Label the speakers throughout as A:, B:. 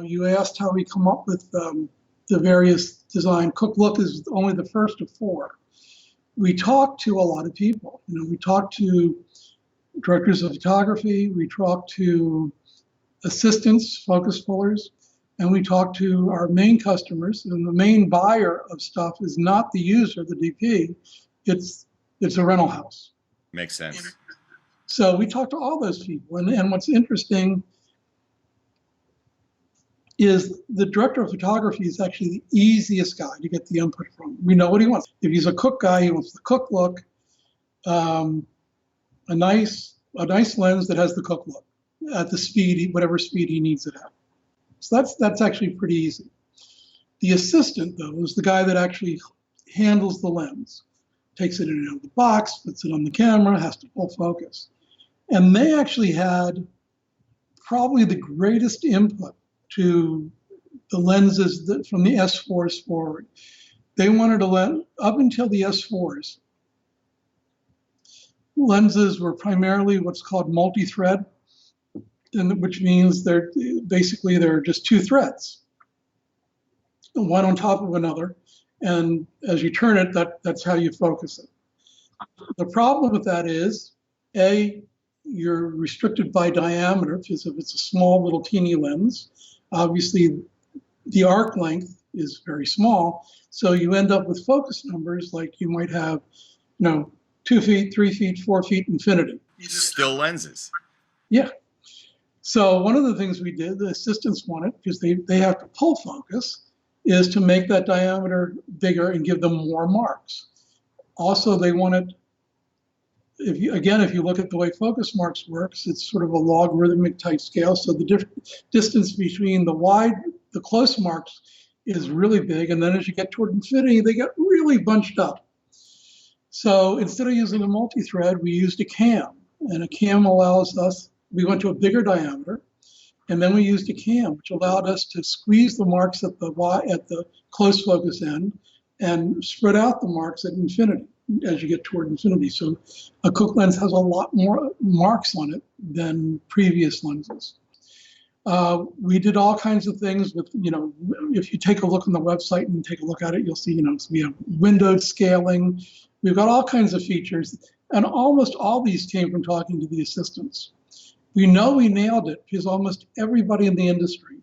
A: You asked how we come up with the various design. Cooke Look is only the first of four. We talked to a lot of people. We talked to directors of photography, we talked to assistants, focus pullers, and we talked to our main customers. And the main buyer of stuff is not the user, the DP, it's a rental house.
B: Makes sense.
A: So we talked to all those people. And what's interesting is the director of photography is actually the easiest guy to get the input from. We know what he wants. If he's a Cooke guy, he wants the Cooke look, a nice lens that has the Cooke look at the speed, whatever speed he needs it at. So that's actually pretty easy. The assistant, though, is the guy that actually handles the lens, takes it in and out of the box, puts it on the camera, has to full focus. And they actually had probably the greatest input to the lenses from the S4s forward. They wanted to up until the S4s, lenses were primarily what's called multi-thread, which means they're just two threads, one on top of another, and as you turn it, that's how you focus it. The problem with that is, A, you're restricted by diameter, because if it's a small little teeny lens, obviously the arc length is very small, so you end up with focus numbers like you might have, 2 feet, 3 feet, 4 feet, infinity.
B: Still lenses.
A: Yeah. So one of the things we did, the assistants wanted, because they have to pull focus, is to make that diameter bigger and give them more marks. Also, they wanted, if you look at the way focus marks works, it's sort of a logarithmic type scale. So the distance between the close marks is really big. And then as you get toward infinity, they get really bunched up. So instead of using a multi-thread, we used a cam. And a cam allows us, we went to a bigger diameter, and then we used a cam, which allowed us to squeeze the marks at the close focus end and spread out the marks at infinity as you get toward infinity. So a Cooke lens has a lot more marks on it than previous lenses. We did all kinds of things with, if you take a look on the website and take a look at it, you'll see, so we have windowed scaling. We've got all kinds of features, and almost all these came from talking to the assistants. We know we nailed it because almost everybody in the industry,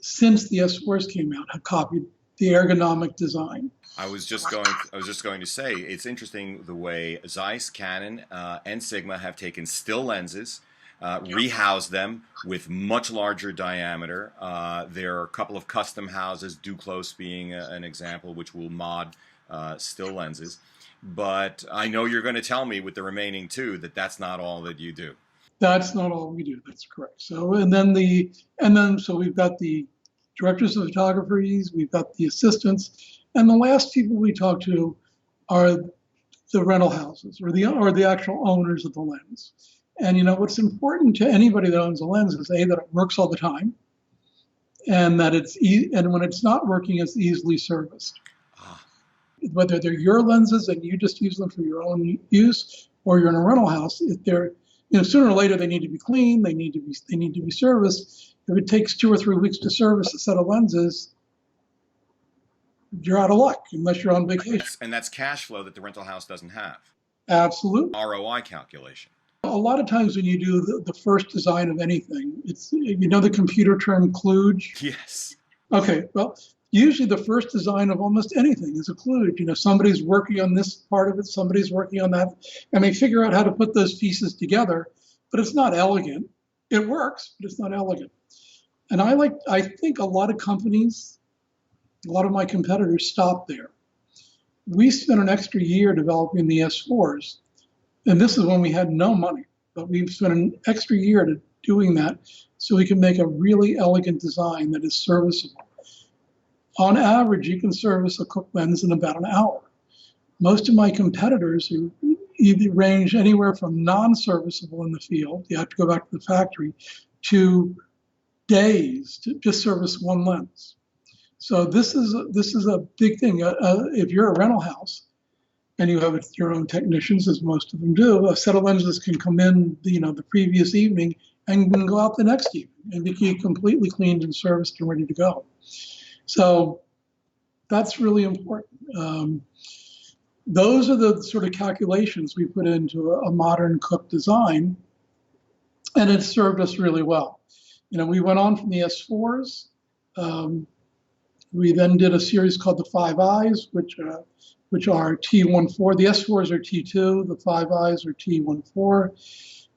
A: since the S4s came out, have copied the ergonomic design.
B: I was just going to say, it's interesting the way Zeiss, Canon, and Sigma have taken still lenses, rehoused them with much larger diameter. There are a couple of custom houses, Duclos being an example, which will mod still lenses. But I know you're going to tell me with the remaining two that that's not all that you do.
A: That's not all we do. That's correct. So so we've got the directors of photography, we've got the assistants, and the last people we talk to are the rental houses or the actual owners of the lens. And what's important to anybody that owns a lens is A, that it works all the time, and that and when it's not working, it's easily serviced. Whether they're your lenses and you just use them for your own use, or you're in a rental house, if they're sooner or later they need to be cleaned, they need to be serviced. If it takes 2 or 3 weeks to service a set of lenses, you're out of luck unless you're on vacation.
B: And that's cash flow that the rental house doesn't have.
A: Absolutely.
B: ROI calculation.
A: A lot of times when you do the first design of anything, it's the computer term kludge.
B: Yes.
A: Okay, well, usually the first design of almost anything is a kludge. Somebody's working on this part of it, somebody's working on that, and they figure out how to put those pieces together, but it's not elegant. It works, but it's not elegant. And I think a lot of companies, a lot of my competitors stop there. We spent an extra year developing the S4s, and this is when we had no money, but we've spent an extra year doing that so we can make a really elegant design that is serviceable. On average, you can service a Cooke lens in about an hour. Most of my competitors either range anywhere from non-serviceable in the field, you have to go back to the factory, to days to just service one lens. So this is a big thing. If you're a rental house and you have your own technicians, as most of them do, a set of lenses can come in the previous evening and then go out the next evening and be completely cleaned and serviced and ready to go. So that's really important. Those are the sort of calculations we put into a modern Cooke design, and it served us really well. We went on from the S4s. We then did a series called the 5Is, which are T14. The S4s are T2, the 5Is are T14.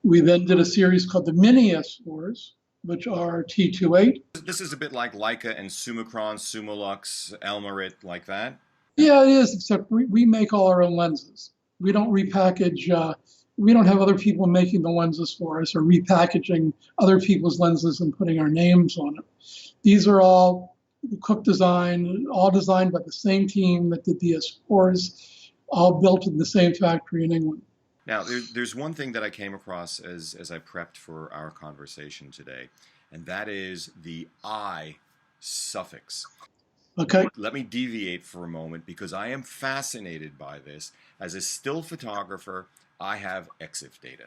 A: We then did a series called the mini S4s, which are T28.
B: This is a bit like Leica and Summicron, Summilux, Elmarit, like that?
A: Yeah, it is, except we make all our own lenses. We don't repackage, we don't have other people making the lenses for us or repackaging other people's lenses and putting our names on it. These are all Cooke design, all designed by the same team that did the S4s, all built in the same factory in England.
B: Now, there's one thing that I came across as I prepped for our conversation today, and that is the I suffix.
A: Okay.
B: Let me deviate for a moment because I am fascinated by this. As a still photographer, I have EXIF data.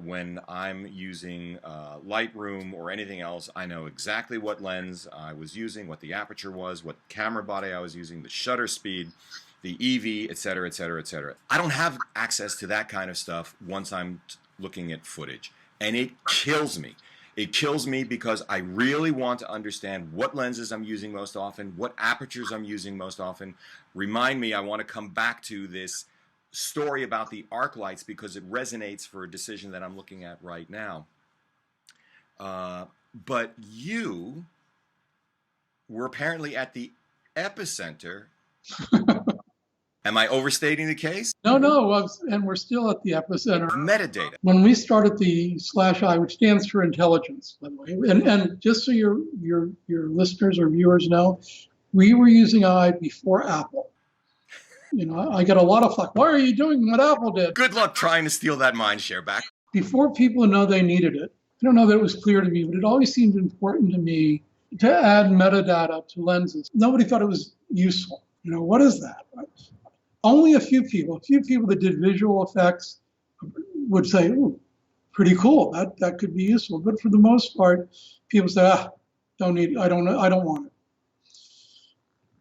B: When I'm using Lightroom or anything else, I know exactly what lens I was using, what the aperture was, what camera body I was using, the shutter speed, the EV, etc., etc., etc. I don't have access to that kind of stuff once I'm looking at footage, and it kills me. It kills me because I really want to understand what lenses I'm using most often, what apertures I'm using most often. Remind me, I want to come back to this story about the arc lights because it resonates for a decision that I'm looking at right now. But you were apparently at the epicenter. Am I overstating the case?
A: No, and we're still at the epicenter.
B: Metadata.
A: When we started the /I, which stands for intelligence, by the way, and just so your listeners or viewers know, we were using I before Apple. I get a lot of flack. Why are you doing what Apple did?
B: Good luck trying to steal that mind share back.
A: Before people know they needed it, I don't know that it was clear to me, but it always seemed important to me to add metadata to lenses. Nobody thought it was useful. What is that? Only a few people that did visual effects would say, "Ooh, pretty cool. That could be useful." But for the most part, people say, "Don't need it. I don't want it."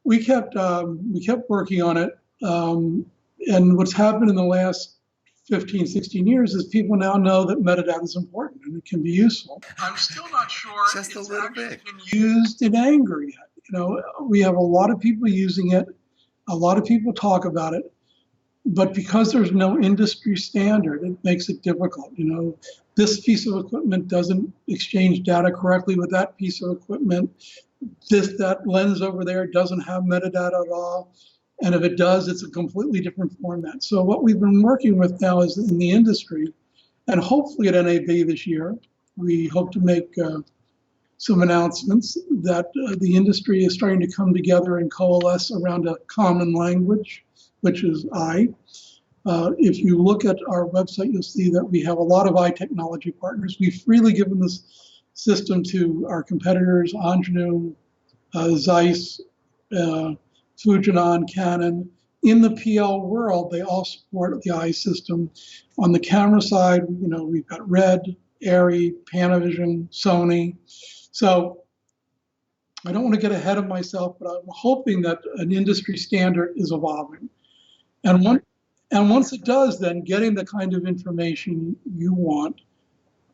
A: We kept working on it, and what's happened in the last 15, 16 years is people now know that metadata is important and it can be useful. I'm still not sure
B: Just a little bit
A: been used in anger yet. We have a lot of people using it. A lot of people talk about it, but because there's no industry standard, it makes it difficult. This piece of equipment doesn't exchange data correctly with that piece of equipment. That lens over there doesn't have metadata at all. And if it does, it's a completely different format. So what we've been working with now is in the industry, and hopefully at NAB this year, we hope to make some announcements that the industry is starting to come together and coalesce around a common language, which is I. If you look at our website, you'll see that we have a lot of I technology partners. We've freely given this system to our competitors, Angenu, Zeiss, Fuji, Canon. In the PL world, they all support the I system. On the camera side, we've got Red, ARRI, Panavision, Sony. So I don't want to get ahead of myself, but I'm hoping that an industry standard is evolving. And once it does, then getting the kind of information you want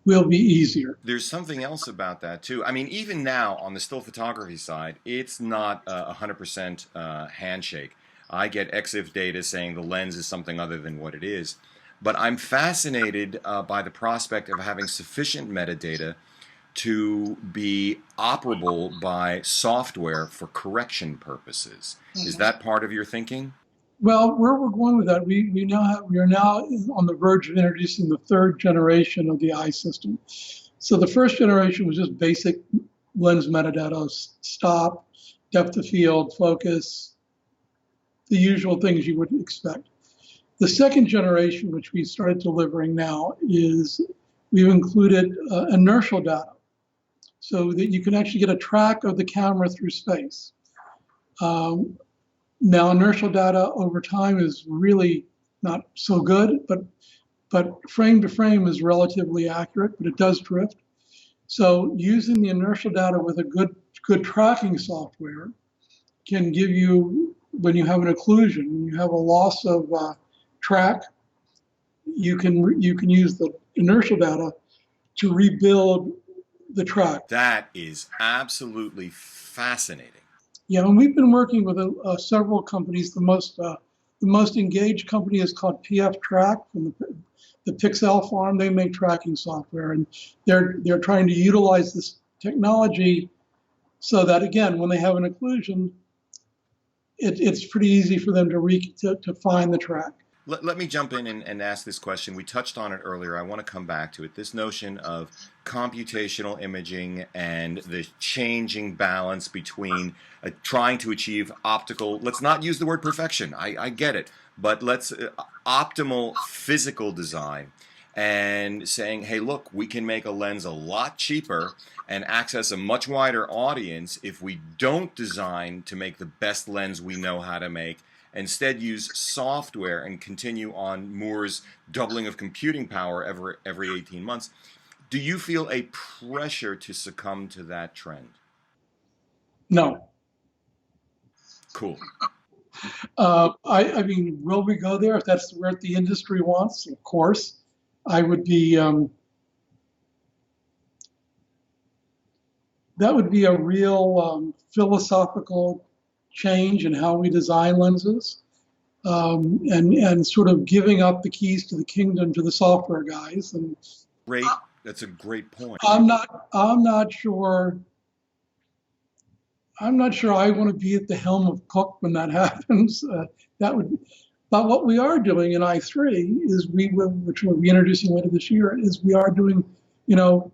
A: will be easier.
B: There's something else about that too. I mean, even now on the still photography side, it's not 100% handshake. I get EXIF data saying the lens is something other than what it is. But I'm fascinated by the prospect of having sufficient metadata to be operable by software for correction purposes. Is that part of your thinking?
A: Well, where we're going with that, we are now on the verge of introducing the third generation of the I system. So the first generation was just basic lens metadata, stop, depth of field, focus, the usual things you would expect. The second generation, which we started delivering now, is we've included inertial data so that you can actually get a track of the camera through space. Now, inertial data over time is really not so good, but frame to frame is relatively accurate, but it does drift. So using the inertial data with a good tracking software can give you, when you have an occlusion, when you have a loss of track, you can use the inertial data to rebuild the track.
B: That is absolutely fascinating.
A: Yeah, and we've been working with several companies. The most engaged company is called PF Track from the Pixel farm. They make tracking software, and they're trying to utilize this technology so that, again, when they have an occlusion, it's pretty easy for them to find the track.
B: Let me jump in and ask this question. We touched on it earlier. I want to come back to it. This notion of computational imaging and the changing balance between trying to achieve optical, let's not use the word perfection, I get it, but let's optimal physical design, and saying, hey, look, we can make a lens a lot cheaper and access a much wider audience if we don't design to make the best lens we know how to make. Instead, use software and continue on Moore's doubling of computing power every 18 months. Do you feel a pressure to succumb to that trend?
A: No.
B: Cool.
A: I mean, will we go there if that's where the industry wants? Of course. I would be, that would be a real philosophical change in how we design lenses, and sort of giving up the keys to the kingdom to the software guys. And
B: great, that's a great point.
A: I'm not sure I want to be at the helm of Cooke when that happens. But what we are doing in i3 is which we'll be introducing later this year, is we are doing,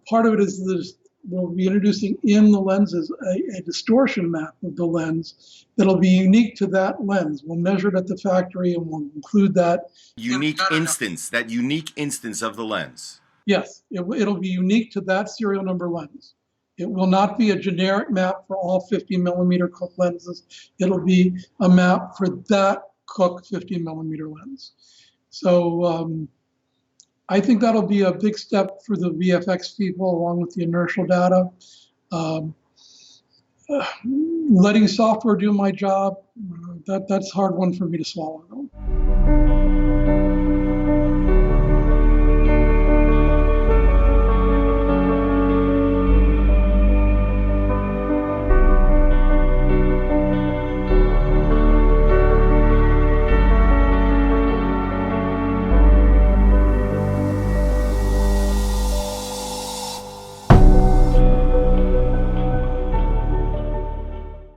A: part of it is this. We'll be introducing in the lenses a distortion map of the lens that'll be unique to that lens. We'll measure it at the factory and we'll include that
B: unique instance of the lens.
A: Yes, it'll be unique to that serial number lens. It will not be a generic map for all 50 millimeter Cooke lenses. It'll be a map for that Cooke 50 millimeter lens. So I think that'll be a big step for the VFX people, along with the inertial data. Letting software do my job, that's a hard one for me to swallow.